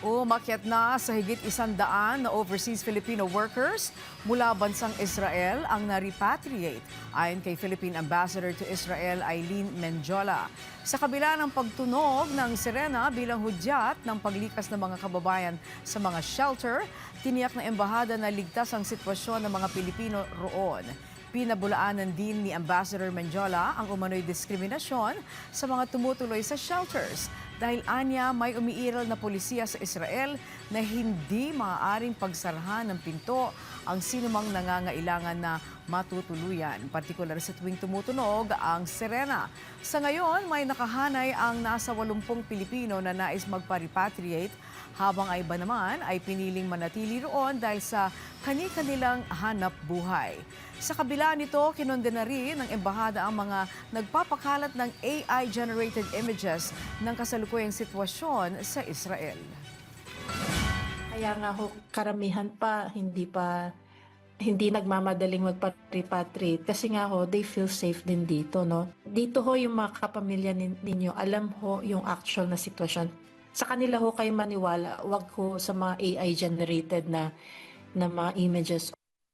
Umakyat na sa higit 100 na overseas Filipino workers mula bansang Israel ang na-repatriate ayon kay Philippine Ambassador to Israel Eileen Menjola. Sa kabila ng pagtunog ng sirena bilang hudyat ng paglikas ng mga kababayan sa mga shelter, tiniyak ng embahada na ligtas ang sitwasyon ng mga Pilipino roon. Pinabulaanan din ni Ambassador Menjola ang umano'y diskriminasyon sa mga tumutuloy sa shelters dahil anya may umiiral na pulisya sa Israel na hindi maaaring pagsarahan ng pinto ang sinumang nangangailangan na matutuluyan, partikular sa tuwing tumutunog ang sirena. Sa ngayon, may nakahanay ang nasa 80 Pilipino na nais magpa-repatriate habang ay iba naman ay piniling manatili roon dahil sa kani-kanilang hanap buhay. Sa kabila nito, kinondena rin ng embahada ang mga nagpapakalat ng AI-generated images ng kasalukuyang sitwasyon sa Israel. Kaya nga ho, karamihan pa hindi nagmamadaling magpa-repatriate kasi nga ho, they feel safe din dito, no? Dito ho yung mga kapamilya ninyo, alam ho yung actual na sitwasyon. Sa kanila ho kayo maniwala, wag ho sa mga AI generated na mga images.